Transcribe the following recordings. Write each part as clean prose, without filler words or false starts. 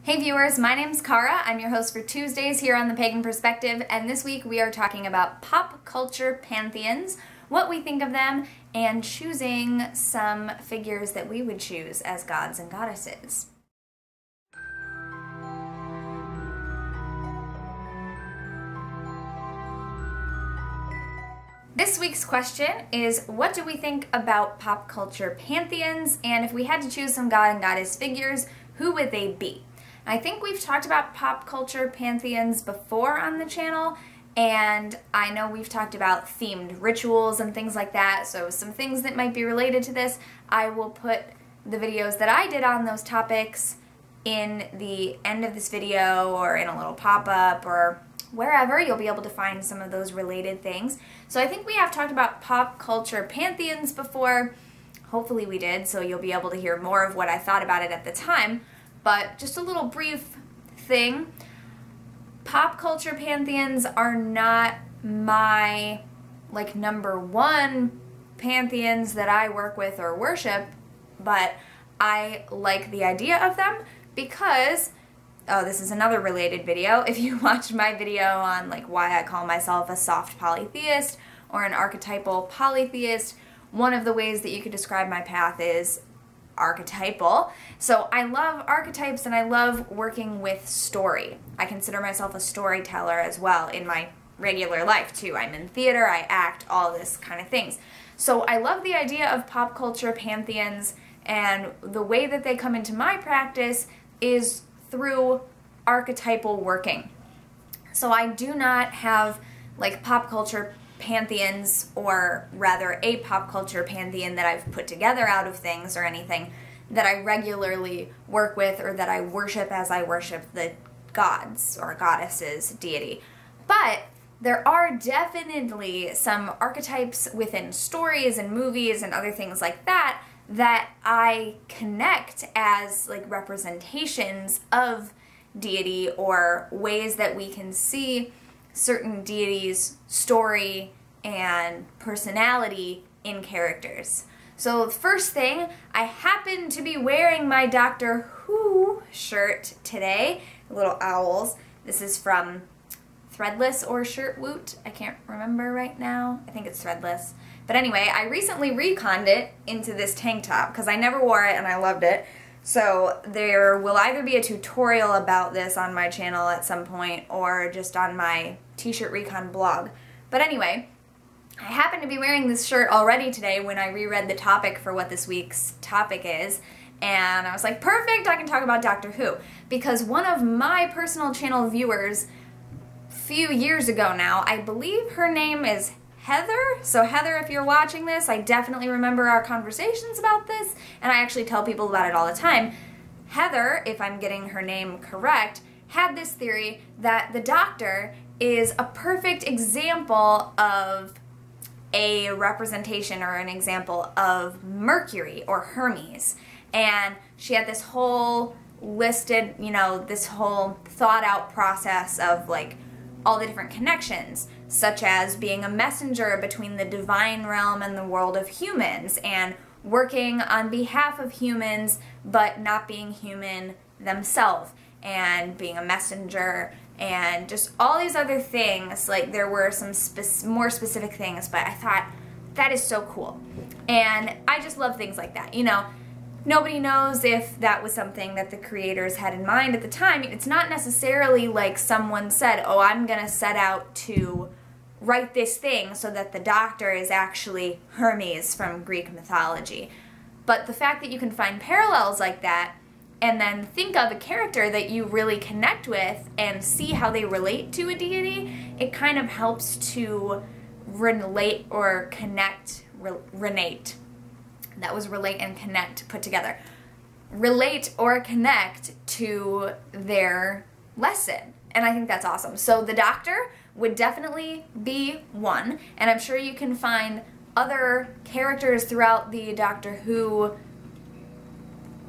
Hey viewers, my name's Cara. I'm your host for Tuesdays here on The Pagan Perspective, and this week we are talking about pop culture pantheons, what we think of them, and choosing some figures that we would choose as gods and goddesses. This week's question is, what do we think about pop culture pantheons, and if we had to choose some god and goddess figures, who would they be? I think we've talked about pop culture pantheons before on the channel, and I know we've talked about themed rituals and things like that, so some things that might be related to this, I will put the videos that I did on those topics in the end of this video or in a little pop-up or wherever. You'll be able to find some of those related things. So I think we have talked about pop culture pantheons before. Hopefully we did, so you'll be able to hear more of what I thought about it at the time. But just a little brief thing, pop culture pantheons are not my number one pantheons that I work with or worship, but I like the idea of them because, oh, this is another related video. If you watched my video on why I call myself a soft polytheist or an archetypal polytheist, one of the ways that you could describe my path is archetypal. So I love archetypes and I love working with story. I consider myself a storyteller as well in my regular life too. I'm in theater, I act, all this kind of things. So I love the idea of pop culture pantheons, and the way that they come into my practice is through archetypal working. So I do not have pop culture pantheons, or rather a pop culture pantheon that I've put together out of things or anything that I regularly work with or that I worship as I worship the gods or goddesses, deity. But there are definitely some archetypes within stories and movies and other things like that that I connect as representations of deity, or ways that we can see certain deities' story and personality in characters. So the first thing, I happen to be wearing my Doctor Who shirt today, little owls. This is from Threadless or Shirtwoot, I can't remember right now. I think it's Threadless. But anyway, I recently reconned it into this tank top because I never wore it and I loved it. So there will either be a tutorial about this on my channel at some point or just on my T-shirt recon blog. But anyway, I happen to be wearing this shirt already today when I reread the topic for what this week's topic is, and I was like, perfect, I can talk about Doctor Who. Because one of my personal channel viewers, a few years ago now, I believe her name is Heather. So Heather, if you're watching this, I definitely remember our conversations about this, and I actually tell people about it all the time. Heather, if I'm getting her name correct, had this theory that the Doctor is a perfect example of a representation or an example of Mercury or Hermes. And she had this whole listed, this whole thought out process of all the different connections, such as being a messenger between the divine realm and the world of humans, and working on behalf of humans but not being human themselves, and being a messenger, and just all these other things. There were some more specific things, but I thought that is so cool. And I just love things like that. Nobody knows if that was something that the creators had in mind at the time. It's not necessarily like someone said, oh, I'm gonna set out to write this thing so that the Doctor is actually Hermes from Greek mythology. But the fact that you can find parallels like that and then think of a character that you really connect with and see how they relate to a deity, it kind of helps to relate or connect, renate. That was relate and connect put together. Relate or connect to their lesson. And I think that's awesome. So the Doctor would definitely be one, and I'm sure you can find other characters throughout the Doctor Who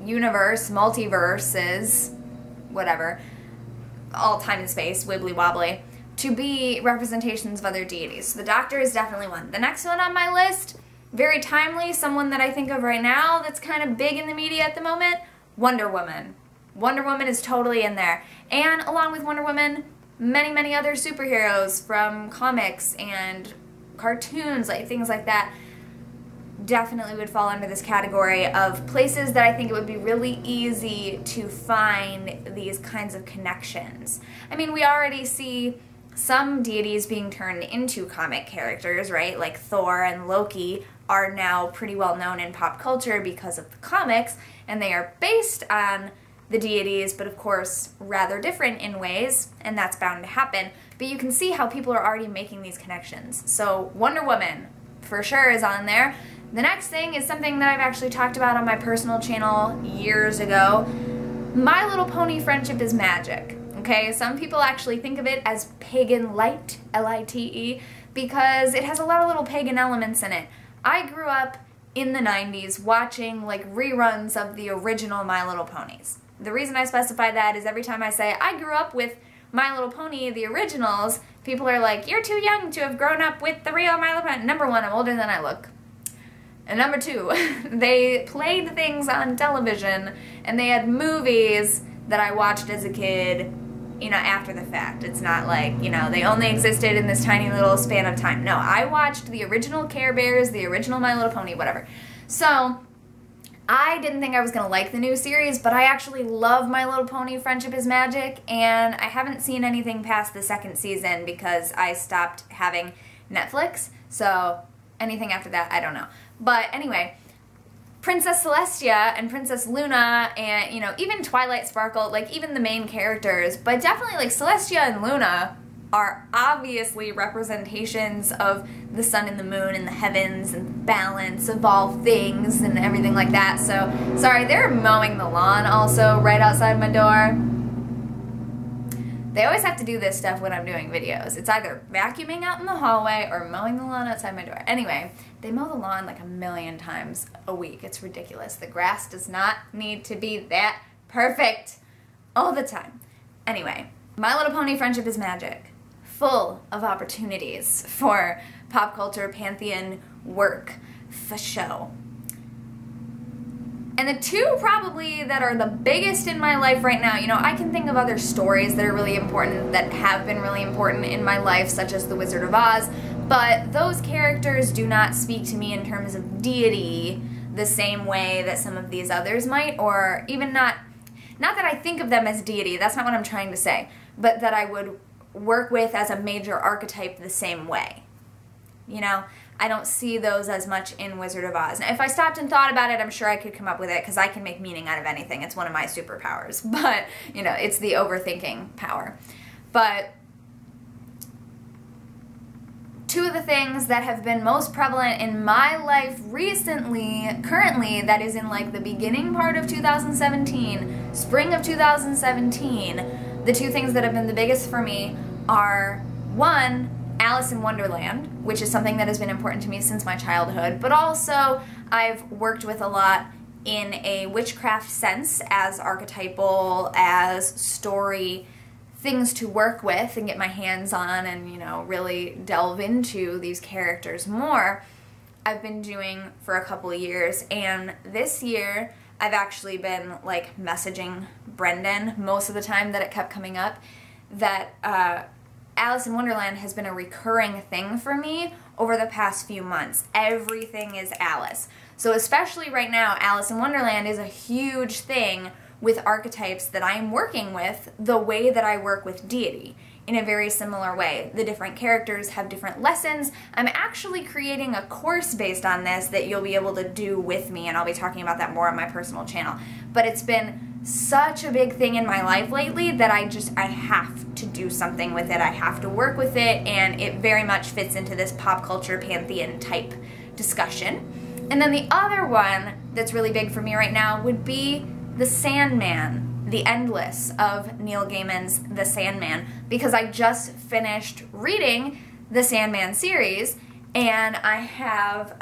universe, multiverses, whatever, all time and space, wibbly wobbly, to be representations of other deities. So the Doctor is definitely one. The next one on my list, very timely, someone that I think of right now that's kind of big in the media at the moment, Wonder Woman. Wonder Woman is totally in there. And along with Wonder Woman, many, many other superheroes from comics and cartoons, like things like that, definitely would fall under this category of places that I think it would be really easy to find these kinds of connections. I mean, we already see some deities being turned into comic characters, right? Like Thor and Loki are now pretty well known in pop culture because of the comics, and they are based on the deities, but of course rather different in ways, and that's bound to happen. But you can see how people are already making these connections. So Wonder Woman, for sure, is on there. The next thing is something that I've actually talked about on my personal channel years ago. My Little Pony Friendship is Magic. Okay, some people actually think of it as pagan light, L-I-T-E, because it has a lot of little pagan elements in it. I grew up in the 90s watching like reruns of the original My Little Ponies. The reason I specify that is every time I say I grew up with My Little Pony, the originals, people are like, you're too young to have grown up with the real My Little Pony. Number one, I'm older than I look. And number two, they played things on television and they had movies that I watched as a kid, you know, after the fact. It's not like, you know, they only existed in this tiny little span of time. No, I watched the original Care Bears, the original My Little Pony, whatever. So I didn't think I was going to like the new series, but I actually love My Little Pony Friendship is Magic, and I haven't seen anything past the second season because I stopped having Netflix, so anything after that, I don't know. But anyway, Princess Celestia and Princess Luna and, you know, even Twilight Sparkle, like even the main characters, but definitely like Celestia and Luna are obviously representations of the sun and the moon and the heavens and balance of all things and everything like that. So, sorry, they're mowing the lawn also right outside my door. They always have to do this stuff when I'm doing videos. It's either vacuuming out in the hallway or mowing the lawn outside my door. Anyway, they mow the lawn like 1,000,000 times a week. It's ridiculous. The grass does not need to be that perfect all the time. Anyway, My Little Pony Friendship is Magic. Full of opportunities for pop culture pantheon work, for show. And the two probably that are the biggest in my life right now, you know, I can think of other stories that are really important, that have been really important in my life, such as The Wizard of Oz, but those characters do not speak to me in terms of deity the same way that some of these others might, or even not that I think of them as deity, that's not what I'm trying to say, but that I would work with as a major archetype the same way. You know, I don't see those as much in Wizard of Oz. Now, if I stopped and thought about it, I'm sure I could come up with it, because I can make meaning out of anything. It's one of my superpowers. But, you know, it's the overthinking power. But two of the things that have been most prevalent in my life recently, currently, that is in like the beginning part of 2017, spring of 2017, the two things that have been the biggest for me are, one, Alice in Wonderland, which is something that has been important to me since my childhood, but also I've worked with a lot in a witchcraft sense, as archetypal, as story things to work with and get my hands on and, you know, really delve into these characters more. I've been doing for a couple of years, and this year I've actually been like messaging Brendan most of the time that it kept coming up that Alice in Wonderland has been a recurring thing for me over the past few months. Everything is Alice. So especially right now, Alice in Wonderland is a huge thing with archetypes that I'm working with the way that I work with deity, in a very similar way. The different characters have different lessons. I'm actually creating a course based on this that you'll be able to do with me, and I'll be talking about that more on my personal channel. But it's been such a big thing in my life lately that I have to do something with it. I have to work with it, and it very much fits into this pop culture pantheon type discussion. And then the other one that's really big for me right now would be The Sandman, The Endless of Neil Gaiman's The Sandman, because I just finished reading the Sandman series, and I have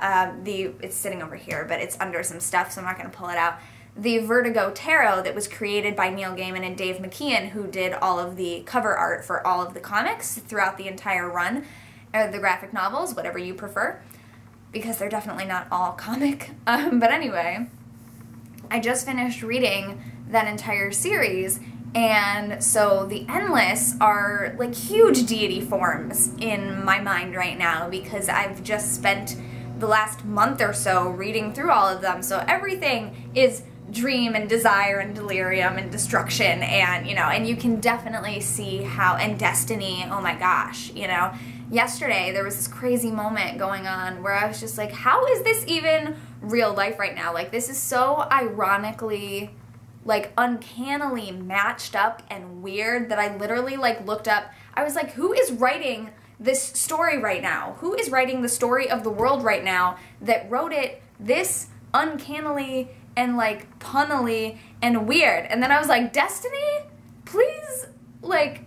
it's sitting over here, but it's under some stuff, so I'm not going to pull it out, the Vertigo Tarot that was created by Neil Gaiman and Dave McKeon, who did all of the cover art for all of the comics throughout the entire run, or the graphic novels, whatever you prefer, because they're definitely not all comic. But anyway, I just finished reading that entire series. And so the Endless are like huge deity forms in my mind right now, because I've just spent the last month or so reading through all of them. So everything is dream and desire and delirium and destruction, and and you can definitely see how, and destiny, oh my gosh, yesterday there was this crazy moment going on where I was just like, how is this even real life right now? Like, this is so ironically, like, uncannily matched up and weird that I literally like looked up. I was like, who is writing this story right now? Who is writing the story of the world right now that wrote it this uncannily and like punnily and weird? And then I was like, Destiny, please, like,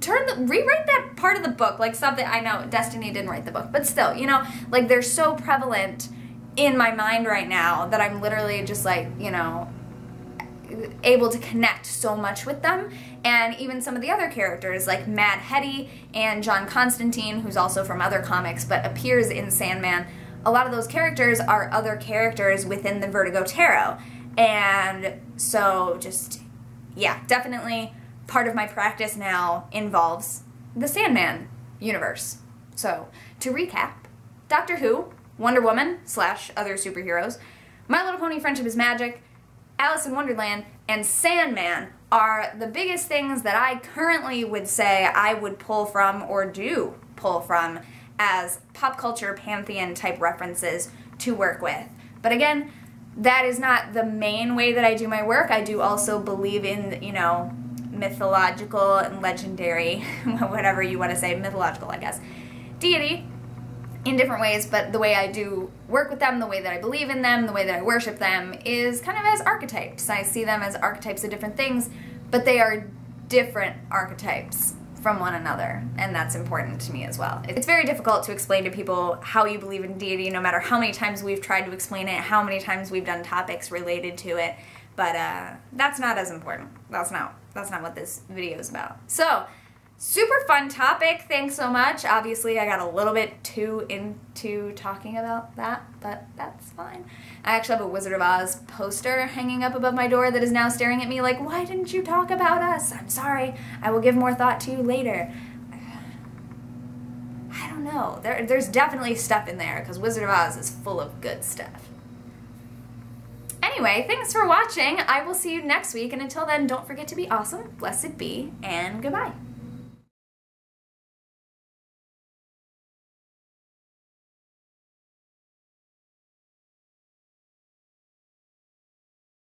rewrite that part of the book. Like, something, I know Destiny didn't write the book, but still, like, they're so prevalent in my mind right now that I'm literally just like, able to connect so much with them. And even some of the other characters like Mad Hetty and John Constantine, who's also from other comics but appears in Sandman, a lot of those characters are other characters within the Vertigo Tarot. And so just, yeah, definitely part of my practice now involves the Sandman universe. So to recap, Doctor Who, Wonder Woman / other superheroes, My Little Pony: Friendship is Magic, Alice in Wonderland, and Sandman are the biggest things that I currently would say I would pull from, or do pull from, as pop culture pantheon type references to work with. But again, that is not the main way that I do my work. I do also believe in, mythological and legendary, whatever you want to say, mythological, I guess, deity in different ways, but the way I do work with them, the way that I believe in them, the way that I worship them is kind of as archetypes. I see them as archetypes of different things, but they are different archetypes from one another, and that's important to me as well. It's very difficult to explain to people how you believe in deity, no matter how many times we've tried to explain it, how many times we've done topics related to it, but that's not as important. That's not what this video is about. So, super fun topic, thanks so much. Obviously I got a little bit too into talking about that, but that's fine. I actually have a Wizard of Oz poster hanging up above my door that is now staring at me like, why didn't you talk about us? I'm sorry, I will give more thought to you later. I don't know, there's definitely stuff in there, because Wizard of Oz is full of good stuff. Anyway, thanks for watching. I will see you next week, and until then, don't forget to be awesome, blessed be, and goodbye.